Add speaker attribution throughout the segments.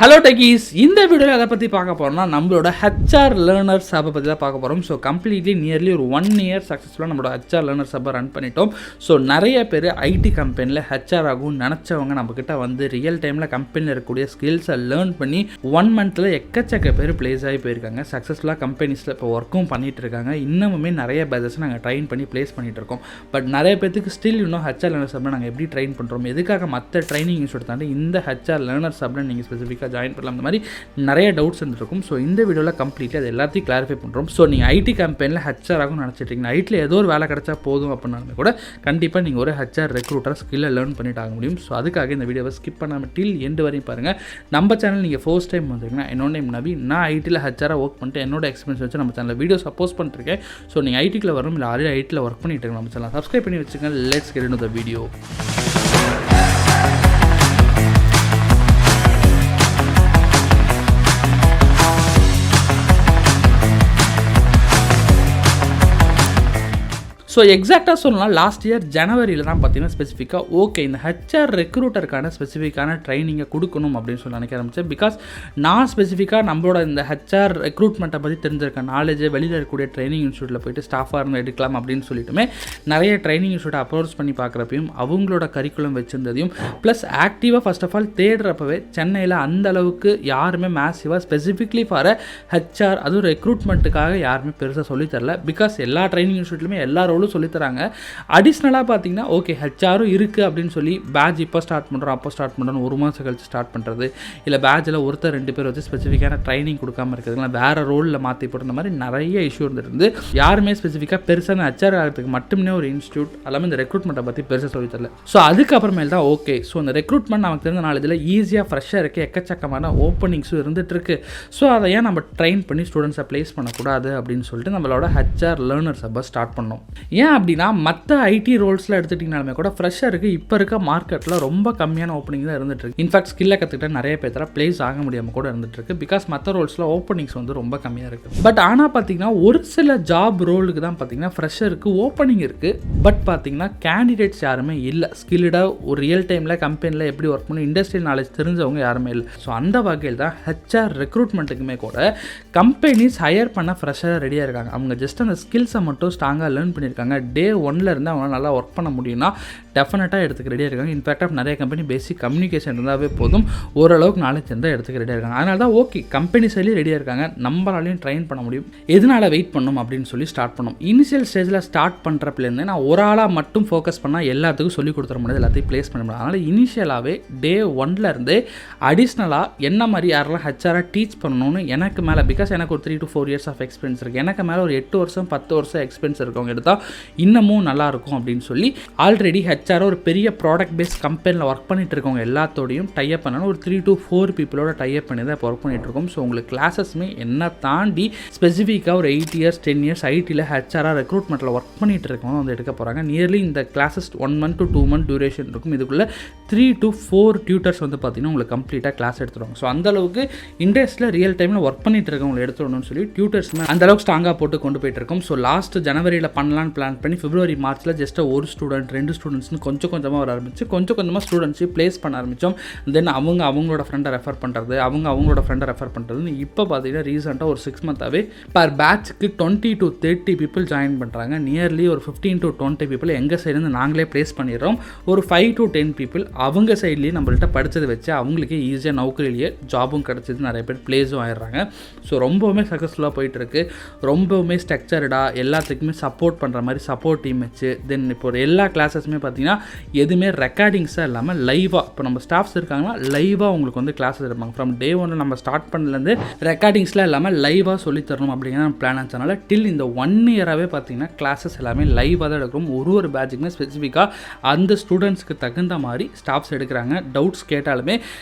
Speaker 1: Hello techies, இந்த வீடியோவில் எதை பற்றி பார்க்க போகிறோம்னா நம்மளோட ஹெச்ஆர் லேர்னர்ஸ் ஹப்பை பற்றி தான் பார்க்க போகிறோம். ஸோ கம்ப்ளீட்லி நியர்லி ஒரு 1 year சக்ஸஸ்ஃபுல்லாக நம்மளோட ஹெச்ஆர் லேர்னர்ஸ் ஹப்பை ரன் பண்ணிட்டோம். ஸோ நிறைய பேர் ஐடி கம்பெனியில் ஹெச்ஆர் ஆகும் நினச்சவங்க நம்மக்கிட்ட வந்து ரியல் டைமில் கம்பெனியில் இருக்கக்கூடிய ஸ்கில்ஸை லேர்ன் பண்ணி 1 month எக்கச்சக்க பேர் பிளேஸ் ஆகி போயிருக்காங்க. சக்ஸஸ்ஃபுல்லாக கம்பெனிஸில் இப்போ ஒர்க்கும் பண்ணிகிட்டு இருக்காங்க. இன்னமுமே நிறைய பேச்சஸ் நாங்கள் ட்ரைன் பண்ணி பிளேஸ் பண்ணிகிட்டு இருக்கோம். பட் நிறைய பேருக்கு ஸ்டில் இன்னும் ஹெச்ஆர் லேர்னர்ஸ் ஹப்பில் நாங்கள் எப்படி ட்ரெயின் பண்ணுறோம், எதுக்காக மற்ற ட்ரைனிங் இன்ஸ்டியூட் தாண்டி இந்த ஹெச்ஆர் லேர்னர்ஸ் ஹப்பில் நீங்கள் ஸ்பெசிஃபிக்காக ஜாயின் பண்ணலாம், அந்த மாதிரி நிறைய டவுட்ஸ் இருந்திருக்கும். ஸோ இந்த வீடியோவில் கம்ப்ளீட்லி அது எல்லாத்தையும் கிளாரிஃபை பண்ணுறோம். ஸோ நீங்கள் ஐடி கம்பெனியில் ஹெச்ஆர் ஆகும் நினச்சிட்டிங்கன்னா ஐடியில் ஏதோ ஒரு வேலை கிடச்சா போதும் அப்படின்னாலுமே கூட கண்டிப்பாக நீங்கள் ஒரு ஹெச்ஆர் ரெக்ரூட்டர் ஸ்கில்லை லேர்ன் பண்ணிட்டு ஆக முடியும். ஸோ அதுக்காக இந்த வீடியோவை ஸ்கிப் பண்ணாமல் டில் எண்டு வரையும் பாருங்கள். நம்ம சேனல் நீங்கள் ஃபர்ஸ்ட் டைம் வந்தீங்கன்னா என்னோட நேம் நபி. நான் ஐடியில் ஹெச்ஆராக ஒர்க் பண்ணிட்டு என்னோட எக்ஸ்பீரியன்ஸ் வச்சு நம்ம சேனலில் வீடியோ சப்போஸ் பண்ணிருக்கேன். ஸோ நீங்கள் ஐடிக்குள்ள வரும் இல்லை ஆல்ரெடி ஐடியில் ஒர்க் பண்ணிட்டு இருக்கோம் நம்ம சேனல் சப்ஸ்கிரைப் பண்ணி வச்சுங்க. Let's get into the video. So எக்ஸாக்டாக சொல்லலாம், லாஸ்ட் இயர் ஜனவரியில் தான் பார்த்தீங்கன்னா ஸ்பெசிஃபிக்காக ஓகே இந்த ஹெச்ஆர் ரெக்ரூட்டருக்கான ஸ்பெசிஃபிக்கான ட்ரைனிங்கை கொடுக்கணும் அப்படின்னு சொல்லி நினைக்க ஆரம்பித்தேன். பிகாஸ் நான் ஸ்பெசிஃபிக்காக நம்மளோட இந்த ஹெச்ஆர் ரெக்ரூட்மெண்ட்டை பற்றி தெரிஞ்சிருக்க நாலேஜை வெளியில் இருக்கக்கூடிய ட்ரைனிங் இன்ஸ்டியூட்டில் போய்ட்டு ஸ்டாஃபாக இருந்து எடுக்கலாம் அப்படின்னு சொல்லிட்டுமே நிறைய ட்ரைனிங் இன்ஸ்டியூட்டை அப்ரோச் பண்ணி பார்க்குறப்பையும் அவங்களோட கரிக்குலம் வச்சுருந்ததையும் ப்ளஸ் ஆக்டிவாக ஃபர்ஸ்ட் ஆஃப் ஆல் தேடுறப்பவே சென்னையில் அந்த அளவுக்கு யாருமே மேசிவாக ஸ்பெசிஃபிக்லி ஃபார் ஹெச்ஆர் அதுவும் ரெக்ரூட்மெண்ட்டுக்காக யாருமே பெருசாக சொல்லித்தரல. பிகாஸ் எல்லா ட்ரைனிங் இன்ஸ்டியூட்லையுமே எல்லா ரோலும் சொல்லித்தராங்க. அடிஷ்னலாக பார்த்தீங்கன்னா ஓகே ஹெச்ஆரும் இருக்குது அப்படின்னு சொல்லி பேட்ச் இப்போ ஸ்டார்ட் பண்ணுறோம் அப்போ ஸ்டார்ட் பண்ணுறோம் 1 மாதம் கழிச்சு ஸ்டார்ட் பண்ணுறது, இல்லை பேட்சில் ஒருத்தர் 2 பேர் வச்சு ஸ்பெசிஃபிக்கான ட்ரைனிங் கொடுக்காம இருக்கிறதுலாம் வேறு ரோலில் மாற்றி போடுற மாதிரி நிறைய இஷ்யூ இருந்துருந்து யாருமே ஸ்பெசிஃபிக்காக பெருசான ஹெச்ஆர் ஆகிறதுக்கு மட்டுமே ஒரு இன்ஸ்டியூட் எல்லாமே இந்த ரெக்ரூட்மெண்ட்டை பற்றி பெருசாக சொல்லித்தரல. ஸோ அதுக்கப்புறமேல் தான் ஓகே ஸோ இந்த ரெக்ரூட்மெண்ட் நமக்கு தெரிஞ்ச நாலேஜில் ஈஸியாக ஃப்ரெஷ்ஷாக இருக்குது, எக்கச்சக்கமான ஓப்பனிங்ஸும் இருந்துகிட்ருக்கு. ஸோ அதை ஏன் நம்ம ட்ரெயின் பண்ணி ஸ்டூடெண்ட்ஸை ப்ளேஸ் பண்ணக்கூடாது அப்படின்னு சொல்லிட்டு நம்மளோட ஹெச்ஆர் லேர்னர்ஸ் ஹப்பை ஸ்டார்ட் பண்ணோம். ஏன் அப்படின்னா மற்ற ஐடி ரோல்ஸில் எடுத்துட்டிங்கனாலுமே கூட ஃப்ரெஷ்ஷருக்கு இப்போ இருக்க மார்க்கெட்டில் ரொம்ப கம்மியான ஓப்பனிங் தான் இருந்துகிட்ருக்கு. இன்ஃபேக்ட் ஸ்கில்லை கற்றுக்கிட்ட நிறைய பேர் ப்ளேஸ் ஆக முடியாமல் கூட இருந்துகிட்ருக்கு. பிகாஸ் மற்ற ரோல்ஸில் ஓப்பனிங்ஸ் வந்து ரொம்ப கம்மியாக இருக்குது. பட் ஆனால் பார்த்தீங்கன்னா ஒரு சில ஜாப் ரோலுக்கு தான் பார்த்தீங்கன்னா ஃப்ரெஷ்ஷருக்கு ஓப்பனிங் இருக்குது. பட் பார்த்தீங்கன்னா கேண்டிடேட்ஸ் யாருமே இல்லை. ஸ்கில்டாக ஒரு ரியல் டைமில் கம்பெனியில் எப்படி ஒர்க் பண்ணி இண்டஸ்ட்ரியல் நாலேஜ் தெரிஞ்சவங்க யாருமே இல்லை. ஸோ அந்த வகையில் தான் ஹெச்ஆர் ரெக்ரூட்மெண்ட்டுக்குமே கூட கம்பெனிஸ் ஹையர் பண்ண ஃப்ரெஷ்ஷராக ரெடியாக இருக்காங்க. அவங்க ஜஸ்ட் அந்த ஸ்கில்ஸை மட்டும் ஸ்ட்ராங்காக லேர்ன் பண்ணியிருக்காங்க. டே 1ல் இருந்து அவங்க நல்லா ஒர்க் பண்ண முடியும்னா டெஃபினட்டாக எடுத்துக்க ரெடியாக இருக்காங்க. இன்ஃபேக்ட் நிறைய கம்பெனி பேசிக் கம்யூனிகேஷன் இருந்தாவே போதும், ஓரளவுக்கு நாலேஜ் இருந்தால் எடுத்துக்க ரெடியாக இருக்காங்க. அதனால தான் ஓகே கம்பெனி சைட்லேயும் ரெடியாக இருக்காங்க, நம்மளாலையும் ட்ரைன் பண்ண முடியும், எதனால் வெயிட் பண்ணணும் அப்படின்னு சொல்லி ஸ்டார்ட் பண்ணோம். இனிஷியல் ஸ்டேஜில் ஸ்டார்ட் பண்ணுறப்பலேருந்து நான் ஒரு ஆளாக மட்டும் ஃபோக்கஸ் பண்ணால் எல்லாத்துக்கும் சொல்லிக் கொடுத்துட முடியாது, எல்லாத்தையும் ப்ளேஸ் பண்ண முடியாது. அதனால் இனிஷியலாகவே டே 1ல் இருந்து அடிஷ்னலாக என்ன மாதிரி யாரெல்லாம் ஹெச்ஆராக டீச் பண்ணணும்னு எனக்கு மேலே, பிகாஸ் எனக்கு ஒரு 3 to 4 years ஆஃப் எக்ஸ்பீரியன்ஸ் இருக்குது, எனக்கு மேலே ஒரு 8 வருஷம் 10 வருஷம் எக்ஸ்பீரியன்ஸ் இருக்கவங்க எடுத்தால் இன்னமும் நல்லாயிருக்கும் அப்படின்னு சொல்லி ஆல்ரெடி ஹெச்ஆர் ஒரு பெரிய ப்ராடக்ட் பேஸ் கம்பெனியில் ஒர்க் பண்ணிட்டு இருக்கவங்க எல்லாத்தோடையும் டைப் பண்ணணும். ஒரு 3 to 4 பீப்புளோட டைப் பண்ணி தான் இப்போ ஒர்க் பண்ணிட்டு இருக்கோம். ஸோ உங்களுக்கு கிளாஸஸ்மே என்ன தாண்டி ஸ்பெசிஃபிக்காக ஒரு 8 years 10 years ஐடியில் ஹெச்ஆராக ரெக்ரூட்மெண்ட்டில் ஒர்க் பண்ணிட்டு இருக்கவங்க வந்து எடுக்க போகிறாங்க. நியர்லி இந்த classes 1 month to 2 month duration இருக்கும். இதுக்குள்ளே 3 to 4 டியூட்டர்ஸ் வந்து பார்த்தீங்கன்னா உங்களுக்கு கம்ப்ளீட்டாக கிளாஸ் எடுத்துருவாங்க. ஸோ அந்தளவுக்கு இண்டஸ்ட்ரியில் ரியல் டைமில் ஒர்க் பண்ணிட்டு இருக்கவங்களை எடுத்துடணும்னு சொல்லி டியூட்டர்ஸ்மே அந்தளவுக்கு ஸ்ட்ராங்காக போட்டு கொண்டு போயிட்டு இருக்கோம். ஸோ லாஸ்ட் ஜனவரியில் பண்ணலான்னு பிளான் பண்ணி பிப்ரவரி மார்ச்சில் ஜஸ்ட் ஒரு ஸ்டூடெண்ட் 2 ஸ்டூடெண்ட்ஸ்னு கொஞ்சம் கொஞ்சமாக வர ஆரம்பிச்சு கொஞ்சம் கொஞ்சமாக ஸ்டூடெண்ட்ஸு ப்ளேஸ் பண்ண ஆரம்பித்தோம். தென் அவங்களோட ஃப்ரெண்டை ரெஃபர் பண்ணுறது, அவங்களோட ஃப்ரெண்டை ரெஃபர் பண்ணுறதுன்னு இப்போ பார்த்தீங்கன்னா ரீசெண்டாக ஒரு 6 monthவே பர் பேட்ச்க்கு 20 to 30 people ஜாயின் பண்ணுறாங்க. நியர்லி ஒரு 15 to 20 people எங்கள் சைட்லேருந்து நாங்களே ப்ளேஸ் பண்ணிடுறோம். ஒரு 5 to 10 people அவங்க சைட்லேயே நம்மள்கிட்ட படித்ததை வச்சு அவங்களுக்கு ஈஸியாக நௌக்கரிலேயே ஜாபும் கிடச்சிது, நிறைய பேர் ப்ளேஸும் ஆயிடுறாங்க. ஸோ ரொம்பவுமே சக்ஸஸ்ஃபுல்லாக போயிட்டுருக்கு. ரொம்பவுமே ஸ்ட்ரக்சர்டாக எல்லாத்துக்குமே சப்போர்ட் பண்ணுற மாதிரி சப்போர்ட் டீம் வச்சு தென் இப்போ ஒரு எல்லா கிளாஸஸுமே பார்த்தீங்கன்னா எதுவுமே ரெக்கார்டிங்ஸாக இல்லாமல் லைவாக இப்போ நம்ம ஸ்டாஃப்ஸ் இருக்காங்கன்னா லைவாக உங்களுக்கு வந்து கிளாஸஸ் இருப்பாங்க. ஃப்ரம் டே 1 நம்ம ஸ்டார்ட் பண்ணலேருந்து ரெக்கார்டிங்ஸ்லாம் இல்லாமல் லைவாக சொல்லித்தரணும் அப்படிங்கிற பிளான் ஆச்சனால டில் இந்த 1 yearவே பார்த்தீங்கன்னா கிளாஸஸ் எல்லாமே லைவாக தான் எடுக்கிறோம். ஒரு பேட்சுக்குமே ஸ்பெசிஃபிக்காக அந்த ஸ்டூடெண்ட்ஸ்க்கு தகுந்த மாதிரி ஸ்டாஃப்ஸ் எடுக்கிறாங்க. டவுட்ஸ் கேட்டாலுமே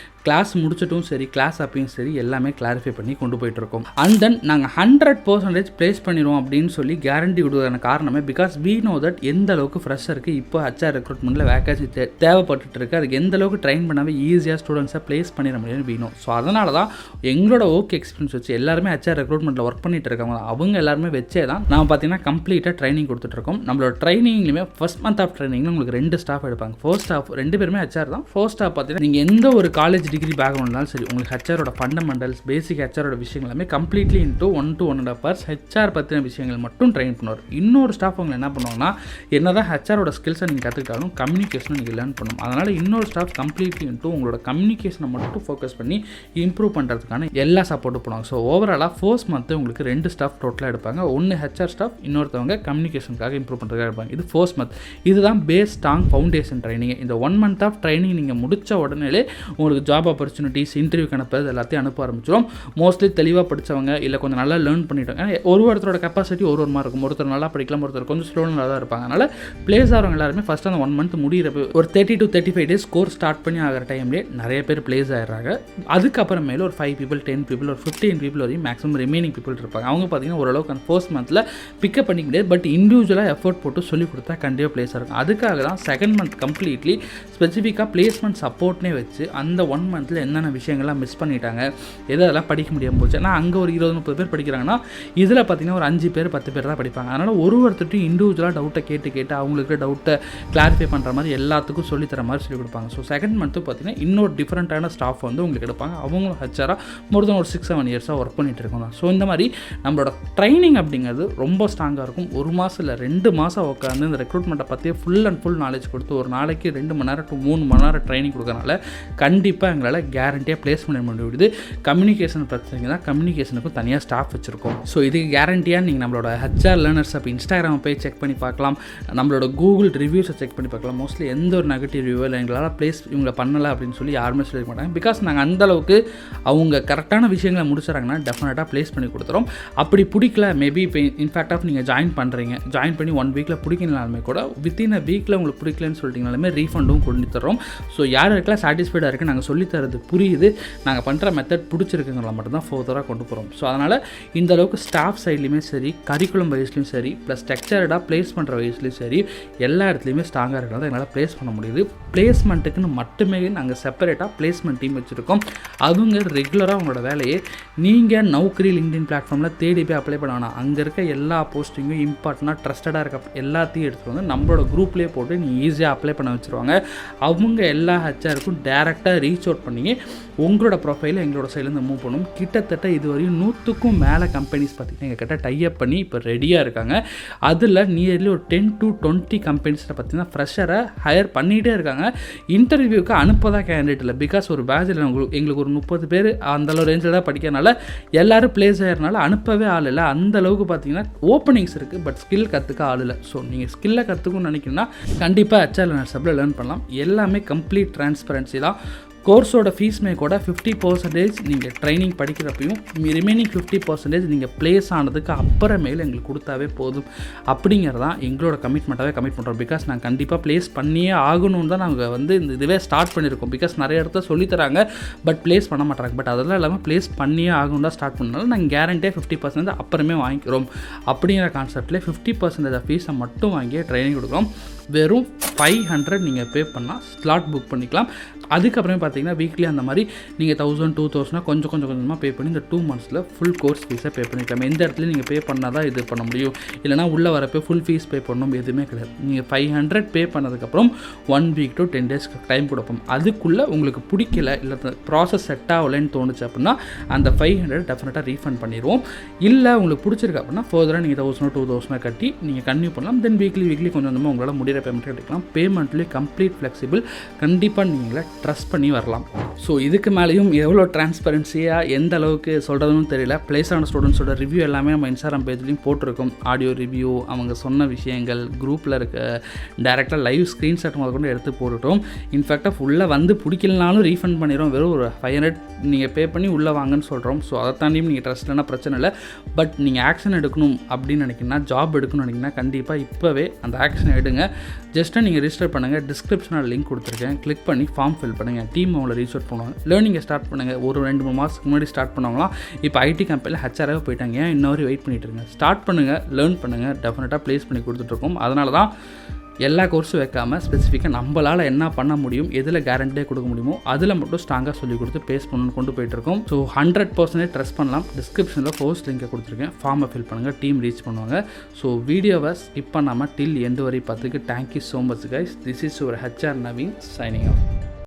Speaker 1: கிளாஸ் முடிச்சிட்டும் சரி கிளாஸ் அப்பையும் சரி எல்லாமே கிளாரிஃபை பண்ணி கொண்டு போயிட்டுருக்கோம். அண்ட் தென் நாங்கள் 100% ப்ளேஸ் பண்ணிடுவோம் அப்படின்னு சொல்லி கேரண்டி கொடுக்குறதுக்கான காரணமே பிகாஸ் வி நோ தட் எந்த அளவுக்கு ஃப்ரெஷ்ஷருக்கு இப்போ ஹெச்ஆர் ரெக்ரூட்மெண்ட்டில் வேகன்சி தேவைப்பட்டு இருக்குது. அதுக்கு எந்த அளவுக்கு ட்ரைன் பண்ணாவே ஈஸியாக ஸ்டூடெண்ட்ஸை ப்ளேஸ் பண்ணிட முடியும்னு வீணும். ஸோ அதனால தான் எங்களோட ஒர்க் எக்ஸ்பீரியன்ஸ் வச்சு எல்லாருமே ஹெச்ஆர் ரெக்ரூட்மெண்ட்டில் ஒர்க் பண்ணிட்டு இருக்காங்க. அவங்க எல்லாருமே வச்சே தான் நம்ம பார்த்தீங்கன்னா கம்ப்ளீட்டாக ட்ரைனிங் கொடுத்துட்ருக்கோம். நம்மளோட ட்ரைனிங்லையுமே ஃபர்ஸ்ட் மந்த் ஆஃப் ட்ரைனிங்கில் உங்களுக்கு 2 ஸ்டாஃப் எடுப்பாங்க. ஃபர்ஸ்ட் ஸ்டாஃப் 2 பேருமே ஹெச்ஆர் தான். ஃபர்ஸ்ட் ஸ்டாஃப் பார்த்தீங்கன்னா நீங்கள் எந்த ஒரு காலேஜ் டிகிரி பேக்ரவுண்ட் இருந்தாலும் சரி, உங்களுக்கு ஹெச்ஆரோட ஃபண்டமெண்டல்ஸ், பேசிக் ஹெச்ஆரோட விஷயங்கள் எல்லாமே completely into 1 to 1.5 hours HR பற்றின விஷயங்கள் மட்டும் ட்ரெயின் பண்ணுவார். இன்னொரு ஸ்டாஃப் அவங்க என்ன பண்ணுவாங்கன்னா, என்ன தான் ஹெச்ஆரோட ஸ்கில்ஸை நீங்கள் கற்றுக்கிட்டாலும் கம்யூனிகேஷனை நீங்கள் லேர்ன் பண்ணணும். அதனால் இன்னொரு ஸ்டாஃப் கம்ப்ளீட்லி இன்ட்டு உங்களோட கம்யூனிகேஷனை மட்டும் ஃபோக்கஸ் பண்ணி இம்ப்ரூவ் பண்ணுறதுக்கான எல்லா சப்போர்ட்டும் பண்ணுவாங்க. ஸோ ஓவராலாக ஃபர்ஸ்ட் மந்த்து உங்களுக்கு 2 ஸ்டாஃப் டோட்டலாக எடுப்பாங்க. ஒன்று ஹெச்ஆர் ஸ்டாஃப், இன்னொருத்தவங்க கம்யூனிகேஷனுக்காக இம்ப்ரூவ் பண்ணுறதுக்காக எடுப்பாங்க. இது ஃபர்ஸ்ட் மந்த். இதுதான் பேஸ் ஸ்ட்ராங் ஃபவுண்டேஷன் ட்ரைனிங். இந்த 1 month ஆஃப் ட்ரைனிங் நீங்கள் முடித்த உடனே உங்களுக்கு ஜாப் ஆப்பர்ச்சுனிட்டிஸ், இன்டர்வியூ அனுப்புறது எல்லாத்தையும் அனுப்ப ஆரம்பிச்சிடும். மோஸ்ட்லி தெளிவாக படித்தவங்க இல்லை கொஞ்சம் நல்லா லேர்ன் பண்ணிட்டாங்க. ஒருத்தரோட கெப்பாசிட்டி ஒரு மாதிரி இருக்கும். ஒருத்தர் நல்லா படிக்கலாம், ஒருத்தர் கொஞ்சம் ஸ்லோ நல்லா தான் இருப்பாங்க. அதனால் பிளேஸ் ஆகிறவங்க எல்லாருமே ஃபஸ்ட்டு அந்த 1 month முடிகிறப்ப ஒரு 30 to 35 days கோர்ஸ் ஸ்டார்ட் பண்ணி ஆகிற டைம்லேயே நிறைய பேர் பிளேஸ் ஆகிடுறாங்க. அதுக்கப்புறமேல ஒரு 5 people, 10 people, ஒரு 15 people வரையும் மேக்ஸிமம் ரிமைனிங் பீப்புள் இருப்பாங்க. அவங்க பார்த்தீங்கன்னா ஓரளவுக்கு அந்த ஃபர்ஸ்ட் மந்தில் பிக்கப் பண்ணிக்க முடியாது. பட் இண்டிவிஜுவலாக எஃபோர்ட் போட்டு சொல்லிக் கொடுத்தா கண்டிப்பாக பிளேஸ் ஆகும். அதுக்காக தான் செகண்ட் மந்த் கம்ப்ளீட்லி ஸ்பெசிஃபிக்காக பிளேஸ்மெண்ட் சப்போர்ட்னே வச்சு அந்த 1 monthல என்னென்ன விஷயங்கள்லாம் மிஸ் பண்ணிட்டாங்க, எதெல்லாம் படிக்க முடியாமல் போச்சு. ஏன்னா அங்கே ஒரு 20-30 பேர் படிக்கிறாங்கன்னா இதில் பார்த்தீங்கன்னா ஒரு 5 பேர் 10 பேர் தான் படிப்பாங்க. அதனால் ஒருத்தர்கிட்டையும் இண்டிவிஜுவலாக டவுட்டை கேட்டு அவங்களுக்கு டவுட்டை கிளாரிஃபை பண்ணுற மாதிரி எல்லாத்துக்கும் சொல்லித்தர மாதிரி சொல்லிக் கொடுப்பாங்க. ஸோ செகண்ட் மந்த்து பார்த்தீங்கன்னா இன்னொரு டிஃப்ரெண்ட்டான ஸ்டாஃப் வந்து உங்களுக்கு எடுப்பாங்க. அவங்களும் ஹெச்ஆராக மோர் தென் ஒரு 6-7 years ஒர்க் பண்ணிட்டு இருக்கோம். ஸோ இந்த மாதிரி நம்மளோட ட்ரைனிங் அப்படிங்கிறது ரொம்ப ஸ்ட்ராங்காக இருக்கும். 1 மாதம் இல்லை 2 மாதம் உட்காந்து இந்த ரெக்ரூட்மெண்ட்டை பற்றியே ஃபுல் அண்ட் ஃபுல் நாலேஜ் கொடுத்து ஒரு நாளைக்கு 2 மணி நேரம் to 3 மணி நேரம் ட்ரைனிங் கொடுக்கறனால கண்டிப்பாக எங்களால் கேரண்டியாக பிளேஸ் பண்ண முடியுது. கம்யூனிகேஷன் பிரச்சனை தான், கம்யூனிகேஷனுக்கும் தனியாக ஸ்டாஃப் வச்சுருக்கோம். ஸோ இதுக்கு கேரண்டியாக நீங்கள் நம்மளோட ஹெச்ஆர் லேர்னர்ஸ் அப்போ இன்ஸ்டாகிராமை போய் செக் பண்ணி பார்க்கலாம், நம்மளோட கூகுள் ரிவ்யூஸை செக் பண்ணி பார்க்கலாம். மோஸ்ட்லி எந்த ஒரு நெகட்டிவ் ரிவ்யூ இல்லை எங்களால் பிளேஸ் இவங்களை பண்ணலை அப்படின்னு சொல்லி யாருமே சொல்லிக்க மாட்டாங்க. பிகாஸ் நாங்கள் அந்தளவுக்கு அவங்க கரெக்டான விஷயங்களை முடிச்சுறாங்கன்னா டெஃபினட்டாக பிளேஸ் பண்ணி கொடுத்துறோம். அப்படி பிடிக்கல, மேபி இப்போ இன்ஃபேக்ட் ஆஃப் நீங்கள் ஜாயின் பண்ணுறீங்க, ஜாயின் பண்ணி 1 weekல பிடிக்கலனாலுமே கூட வித்தின் அ வீக்கில் உங்களுக்கு பிடிக்கலன்னு சொல்லிட்டீங்கனாலுமே ரீஃபண்டும் கொண்டு தரோம். ஸோ யாருக்கெல்லாம் சாட்டிஸ்ஃபைடாக இருக்குது, நாங்கள் சொல்லித்தரது புரியுது, நாங்கள் பண்ணுற மெத்தட் பிடிச்சிருக்குங்களா மட்டும்தான் ஃபர்தராக கொண்டு போகிறோம். ஸோ அதனால் இந்த அளவுக்கு ஸ்டாஃப் சைட்லையுமே சரி, கரிக்குலம் வைஸ்லையும் சரி, ப்ளஸ் ஸ்ட்ரக்சர்டாக ப்ளேஸ் பண்ணுற வயசுலையும் சரி, எல்லா இடத்துலையுமே ஸ்ட்ராங்காக இருக்கிறது எங்களால் ப்ளேஸ் பண்ண முடியுது. பிளேஸ்மெண்ட்டுக்குன்னு மட்டுமே நாங்கள் செப்பரேட்டாக பிளேஸ்மெண்ட் டீம் வச்சுருக்கோம். அவங்க ரெகுலராக அவங்களோட வேலையை நீங்கள் நௌக்கரி லிங்க்டின் பிளாட்ஃபார்மில் தேடி போய் அப்ளை பண்ண வேணாம். அங்கே இருக்க எல்லா போஸ்டிங்கும் இம்பார்ட்டண்ட்டாக ட்ரஸ்டடாக இருக்க எல்லாத்தையும் எடுத்து வந்து நம்மளோட குரூப்லேயே போட்டு நீங்கள் ஈஸியாக அப்ளை பண்ண வச்சுருவாங்க. அவங்க எல்லா ஹெச்ஆருக்கும் டேரெக்டாக ரீச் அவுட் பண்ணி உங்களோட ப்ரொஃபைலை எங்களோட சைட்லேருந்து மூவ் பண்ணும். கிட்டத்தட்ட இதுவரையும் 100க்கும் மேலே கம்பெனிஸ் பார்த்திங்கன்னா எங்கள் கிட்ட டைப் பண்ணி இப்போ ரெடியாக இருக்காங்க. அதில் நியர்லி ஒரு 10 to 20 கம்பெனிஸில் பார்த்திங்கன்னா ஃப்ரெஷரை ஹையர் பண்ணிகிட்டே இருக்காங்க. இன்டர்வியூக்கு அனுப்பதான் கேண்டிடேட் இல்லை. பிகாஸ் ஒரு பேட்சில் எங்களுக்கு ஒரு 30 பேர் அந்தளவு ரேஞ்சில் தான் படிக்கிறனால எல்லோரும் பிளேஸ் ஆகிறனால அனுப்பவே ஆள் இல்லை. அந்தளவுக்கு பார்த்திங்கன்னா ஓப்பனிங்ஸ் இருக்குது, பட் ஸ்கில் கற்றுக்க ஆள் இல்லை. ஸோ நீங்கள் ஸ்கில்லை கற்றுக்கணும்னு நினைக்கிறீங்கன்னா கண்டிப்பாக ஹெச்ஆர் லேர்னர்ஸில் லேர்ன் பண்ணலாம். எல்லாமே கம்ப்ளீட் ட்ரான்ஸ்பரன்சி தான். கோர்ஸோட ஃபீஸ்மே கூட 50% நீங்கள் ட்ரைனிங் படிக்கிறப்பையும் ரிமைனிங் 50% நீங்கள் பிளேஸ் ஆனதுக்கு அப்புறமேல எங்களுக்கு கொடுத்தாவே போதும். அப்படிங்கிறதான் எங்களோட கமிட்மெண்ட்டாகவே கமிட் பண்ணுறோம். பிகாஸ் நாங்கள் கண்டிப்பாக பிளேஸ் பண்ணியே ஆகணும்னு தான் நாங்கள் வந்து இந்த இதுவே ஸ்டார்ட் பண்ணியிருக்கோம். பிகாஸ் நிறைய இடத்துல சொல்லித்தராங்க, பட் பிளேஸ் பண்ண மாட்டாங்க. பட் அதெல்லாம் இல்லாமல் பிளேஸ் பண்ணியே ஆகணும் தான் ஸ்டார்ட் பண்ணனால நாங்கள் கேரண்டியாக 50% அப்புறமே வாங்கிக்கிறோம். அப்படிங்கிற கான்செப்டில் 50% ஃபீஸை மட்டும் வாங்கி ட்ரைனிங் கொடுக்குறோம். வெறும் 500 நீங்கள் பே பண்ணால் ஸ்லாட் புக் பண்ணிக்கலாம். அதுக்கப்புறமே பார்த்தீங்கன்னா வீக்லி அந்த மாதிரி நீங்கள் 1000 2000 கொஞ்சம் கொஞ்சமாக பே பண்ணி இந்த 2 monthsல ஃபுல் கோர்ஸ் ஃபீஸை பே பண்ணிக்கலாம். எந்த இடத்துல நீங்கள் பே பண்ணால் தான் இது பண்ண முடியும், இல்லைனா உள்ளே வரப்போ ஃபுல் ஃபீஸ் பே பண்ணணும் எதுவுமே கிடையாது. நீங்கள் 500 பே பண்ணதுக்கப்புறம் 1 week to 10 days டைம் கொடுப்போம். அதுக்குள்ளே உங்களுக்கு பிடிக்கல இல்லை ப்ராசஸ் செட் ஆகலைன்னு தோணுச்சு அப்படின்னா அந்த 500 டெஃபினட்டாக ரீஃபண்ட் பண்ணிடுவோம். இல்லை உங்களுக்கு பிடிச்சிருக்கு அப்படின்னா ஃபர்தராக நீங்கள் 1000 2000 கட்டி நீங்கள் கன்டினியூ பண்ணலாம். தென் வீக்லி கொஞ்சம் கொஞ்சமாக உங்களால் முடிகிற பேமெண்ட் எடுக்கலாம். பேமெண்ட்லேயே கம்ப்ளீட் ஃப்ளெக்சிபிள். கண்டிப்பாக நீங்களே ட்ரஸ்ட் பண்ணி வரலாம். ஸோ இதுக்கு மேலேயும் எவ்வளோ டிரான்ஸ்பரன்சியாக எந்த அளவுக்கு சொல்கிறதுன்னு தெரியல. பிளேஸ் ஆன ஸ்டூடெண்ட்ஸோட ரிவ்யூ எல்லாமே நம்ம இன்ஸ்டாகிராம் பேஜ்லையும் போட்டிருக்கோம். ஆடியோ ரிவ்யூ, அவங்க சொன்ன விஷயங்கள், குரூப்பில் இருக்க டேரெக்டாக லைவ் ஸ்க்ரீன்ஷாட் முதல் கொண்டு எடுத்து போட்டுட்டோம். இன்ஃபேக்டாக ஃபுல்லாக வந்து பிடிக்கலனாலும் ரீஃபண்ட் பண்ணிடுறோம். வெறும் ஒரு 500 நீங்கள் பே பண்ணி உள்ளே வாங்கன்னு சொல்கிறோம். ஸோ அதை தாண்டியும் நீங்கள் ட்ரஸ்ட் இல்லைனா பிரச்சனை இல்லை. பட் நீங்கள் ஆக்ஷன் எடுக்கணும் அப்படின்னு நினைக்கிங்கன்னா, ஜாப் எடுக்கணும்னு நினைக்கிங்கன்னா கண்டிப்பாக இப்போவே அந்த ஆக்ஷன் எடுங்க. ஜஸ்ட்டு நீங்கள் ரிஜிஸ்டர் பண்ணுங்கள். டிஸ்கிரிப்ஷனில் லிங்க் கொடுத்துருக்கேன், கிளிக் பண்ணி ஃபார்ம் ஃபில் பண்ணுங்கள். டீம் அவங்கள ரீச் அவுட் பண்ணுவாங்க. லேர்னிங்கை ஸ்டார்ட் பண்ணுங்கள். ஒரு 2-3 மாதத்துக்கு முன்னாடி ஸ்டார்ட் பண்ணுவாங்களாம். இப்போ ஐடி கம்பெனியில் ஹெச்ஆராகவே போயிட்டாங்க. ஏன் இன்னொரு வெயிட் பண்ணிட்டு இருங்க. ஸ்டார்ட் பண்ணுங்கள், லேர்ன் பண்ணுங்கள். டெஃபினட்டாக ப்ளேஸ் பண்ணி கொடுத்துட்ருக்கோம். அதனால தான் எல்லா கோர்ஸும் வைக்காமல் ஸ்பெசிஃபிக்காக நம்மளால் என்ன பண்ண முடியும், எதில் கேரண்டியாக கொடுக்க முடியுமோ அதில் மட்டும் ஸ்ட்ராங்காக சொல்லிக் கொடுத்து பேஸ் பண்ணணும்னு கொண்டு போயிட்டுருக்கோம். ஸோ 100% ட்ரஸ்ட் பண்ணலாம். டிஸ்கிரிப்ஷனில் போஸ்ட் லிங்கை கொடுத்துருக்கேன். ஃபார்மை ஃபில் பண்ணுங்கள், டீம் ரீச் பண்ணுவாங்க. ஸோ வீடியோவை ஸ்கிப் பண்ணாமல் டில் எண்டு வரை பார்த்துக்கு thank you so much guys. This is your HR Naveen signing of.